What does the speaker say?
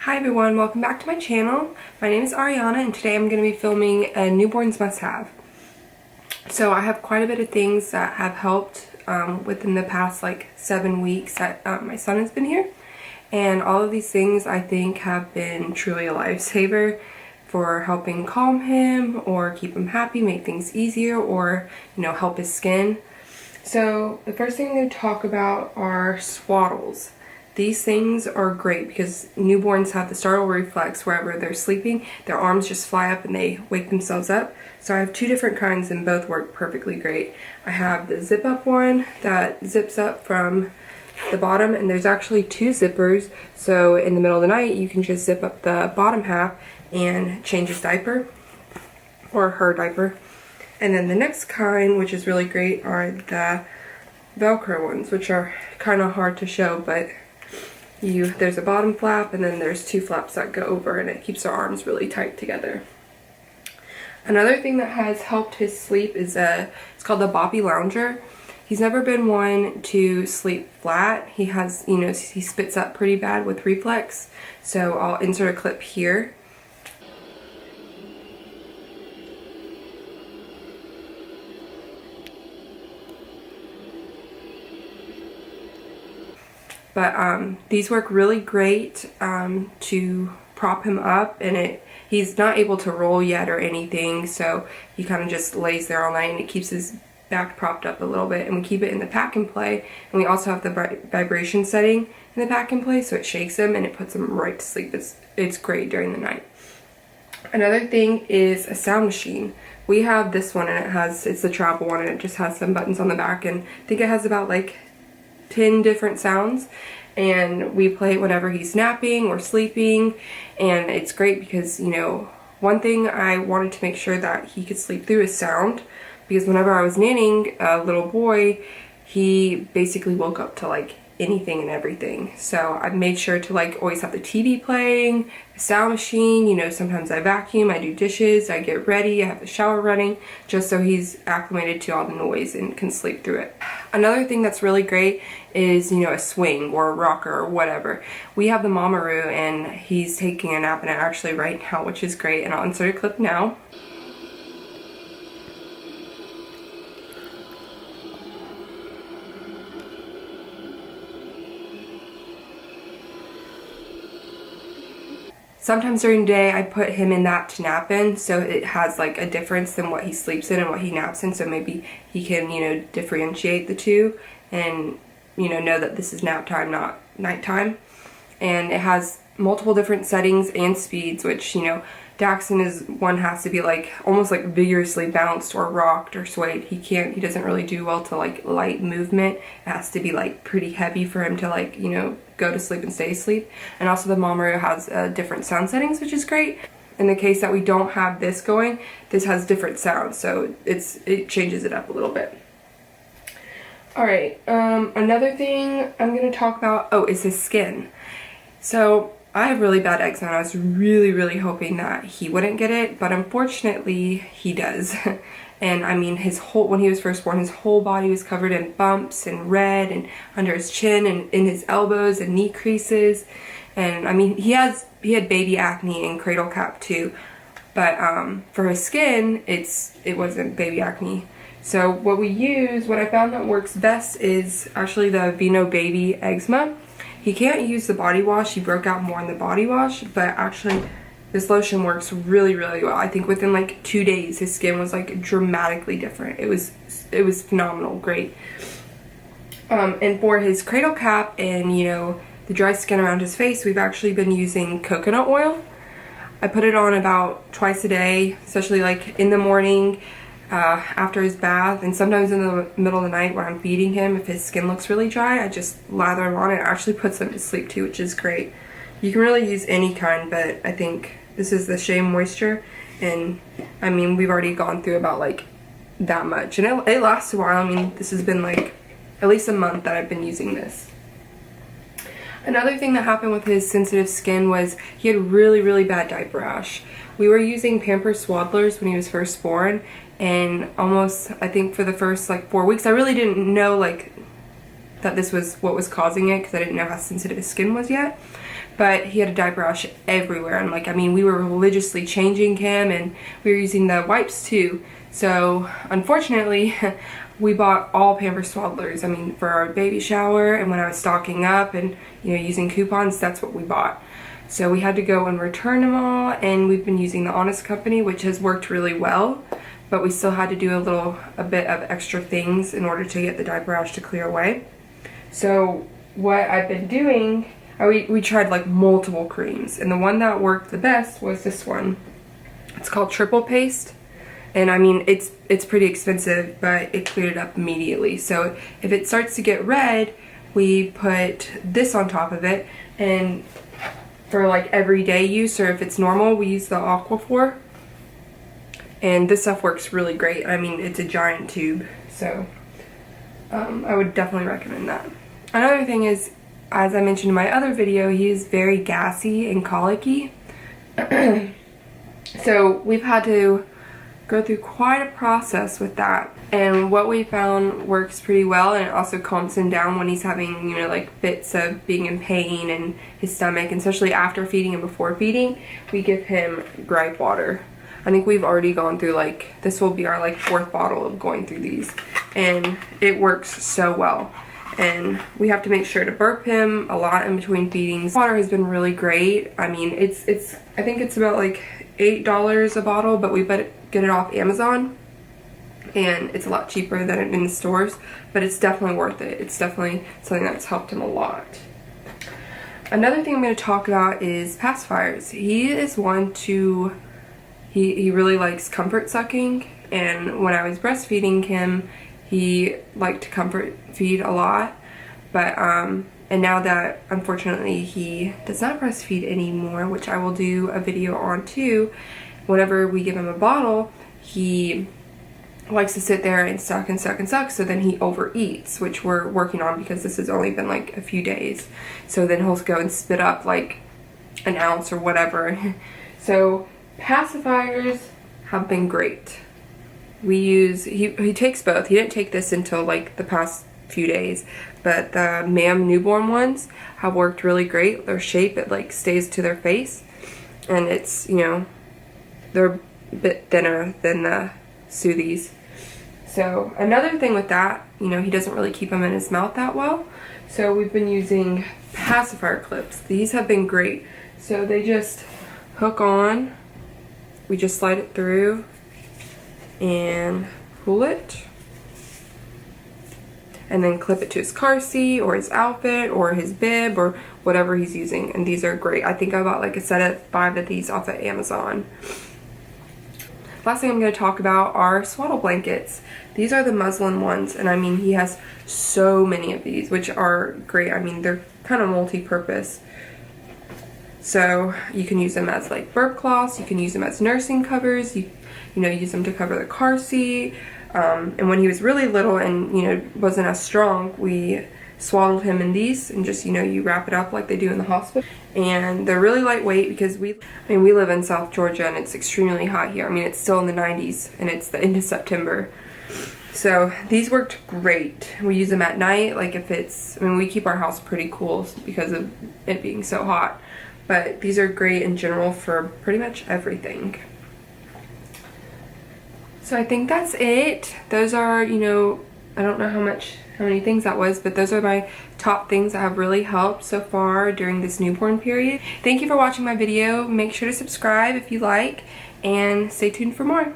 Hi everyone, welcome back to my channel. My name is Ariana and today I'm going to be filming a newborn's must-have. So I have quite a bit of things that have helped within the past 7 weeks that my son has been here. And all of these things I think have been truly a lifesaver for helping calm him or keep him happy, make things easier, or help his skin. So the first thing I'm going to talk about are swaddles. These things are great because newborns have the startle reflex wherever they're sleeping. Their arms just fly up and they wake themselves up. So I have two different kinds and both work perfectly great. I have the zip up one that zips up from the bottom, and there's actually two zippers. So in the middle of the night you can just zip up the bottom half and change his diaper or her diaper. And then the next kind, which is really great, are the Velcro ones, which are kind of hard to show, but there's a bottom flap and then there's two flaps that go over, and it keeps their arms really tight together. Another thing that has helped his sleep is it's called the Boppy Lounger. He's never been one to sleep flat. He has, he spits up pretty bad with reflex. So I'll insert a clip here. But these work really great to prop him up, and he's not able to roll yet or anything, so he kind of just lays there all night, and it keeps his back propped up a little bit. And we keep it in the pack and play, and we also have the vibration setting in the pack and play, so it shakes him and it puts him right to sleep. It's great during the night. Another thing is a sound machine. We have this one, and it's the travel one, and it just has some buttons on the back, and I think it has about 10 different sounds, and we play it whenever he's napping or sleeping. And it's great because one thing I wanted to make sure that he could sleep through is sound, because whenever I was nannying a little boy, he basically woke up to anything and everything. So I made sure to always have the TV playing, the sound machine, sometimes I vacuum, I do dishes, I get ready, I have the shower running, just so he's acclimated to all the noise and can sleep through it. Another thing that's really great is, a swing or a rocker or whatever. We have the Mamaroo, and he's taking a nap in it actually right now, which is great, and I'll insert a clip now. Sometimes during the day I put him in that to nap in, so it has a difference than what he sleeps in and what he naps in, so maybe he can differentiate the two and know that this is nap time, not nighttime. And it has multiple different settings and speeds, which Daxon has to be almost vigorously bounced or rocked or swayed. He doesn't really do well to light movement. It has to be pretty heavy for him to go to sleep and stay asleep. And also the Mamaroo has different sound settings, which is great. In the case that we don't have this going, this has different sounds, so it changes it up a little bit. Alright, another thing I'm going to talk about, is his skin. So I have really bad eczema, and I was really, really hoping that he wouldn't get it, but unfortunately he does. And I mean, when he was first born, his whole body was covered in bumps and red, and under his chin and in his elbows and knee creases. And I mean, he had baby acne and cradle cap too, but for his skin, it wasn't baby acne. So what I found that works best is actually the Aveeno Baby Eczema. He can't use the body wash. He broke out more in the body wash, but actually this lotion works really, really well. I think within 2 days his skin was dramatically different. It was phenomenal, great. And for his cradle cap and the dry skin around his face, we've actually been using coconut oil. I put it on about twice a day, especially in the morning, after his bath, and sometimes in the middle of the night when I'm feeding him. If his skin looks really dry, I just lather him on it. It actually puts him to sleep too, which is great. You can really use any kind, but I think this is the Shea Moisture, and I mean, we've already gone through about that much, and it lasts a while. I mean, this has been at least a month that I've been using this. Another thing that happened with his sensitive skin was he had really, really bad diaper rash. We were using Pampers Swaddlers when he was first born, and almost, I think for the first 4 weeks, I really didn't know that this was what was causing it, because I didn't know how sensitive his skin was yet. but he had a diaper rash everywhere, and like, I mean, we were religiously changing him, and we were using the wipes too. So unfortunately, we bought all Pampers Swaddlers. I mean, for our baby shower and when I was stocking up and, you know, using coupons, that's what we bought. So we had to go and return them all, and we've been using the Honest Company, which has worked really well, but we still had to do a bit of extra things in order to get the diaper rash to clear away. So what I've been doing, we tried like multiple creams, and the one that worked the best was this one. It's called Triple Paste, and I mean, it's pretty expensive, but it cleared it up immediately. So if it starts to get red, we put this on top of it, and for like everyday use, or if it's normal, we use the Aquaphor, and this stuff works really great. I mean, it's a giant tube, so I would definitely recommend that. Another thing is, as I mentioned in my other video, he is very gassy and colicky. So we've had to go through quite a process with that, and what we found works pretty well, and it also calms him down when he's having, you know, like fits of being in pain in his stomach, and especially after feeding and before feeding, we give him gripe water. I think we've already gone through, like, this will be our like 4th bottle of going through these, and it works so well. And we have to make sure to burp him a lot in between feedings. Water has been really great. I mean, I think it's about like $8 a bottle, but we get it off Amazon, and it's a lot cheaper than in the stores, but it's definitely worth it. It's definitely something that's helped him a lot. Another thing I'm going to talk about is pacifiers. He is one to, he really likes comfort sucking, and when I was breastfeeding him, he liked to comfort feed a lot, but and now that unfortunately he does not breastfeed anymore, which I will do a video on too, whenever we give him a bottle, he likes to sit there and suck and suck and suck, so then he overeats, which we're working on because this has only been like a few days. So then he'll go and spit up like an ounce or whatever. So pacifiers have been great. We use, he takes both. He didn't take this until like the past few days, but the Mam newborn ones have worked really great. Their shape, it like stays to their face, and it's, you know, they're a bit thinner than the Soothies. So another thing with that, you know, he doesn't really keep them in his mouth that well, so we've been using pacifier clips. These have been great. So they just hook on, we just slide it through and pull it, and then clip it to his car seat or his outfit or his bib or whatever he's using, and these are great. I think I bought like a set of 5 of these off of Amazon. Last thing I'm going to talk about are swaddle blankets. These are the muslin ones, and I mean, he has so many of these, which are great. I mean, they're kind of multi-purpose. So you can use them as like burp cloths, you can use them as nursing covers, you know, use them to cover the car seat. And when he was really little and, you know, wasn't as strong, we swaddled him in these, and just, you know, you wrap it up like they do in the hospital. And they're really lightweight because we live in South Georgia, and it's extremely hot here. I mean, it's still in the 90s, and it's the end of September. So these worked great. We use them at night, like if it's, I mean, we keep our house pretty cool because of it being so hot. But these are great in general for pretty much everything. So I think that's it. Those are, you know, I don't know how many things that was, but those are my top things that have really helped so far during this newborn period. Thank you for watching my video. Make sure to subscribe if you like, and stay tuned for more.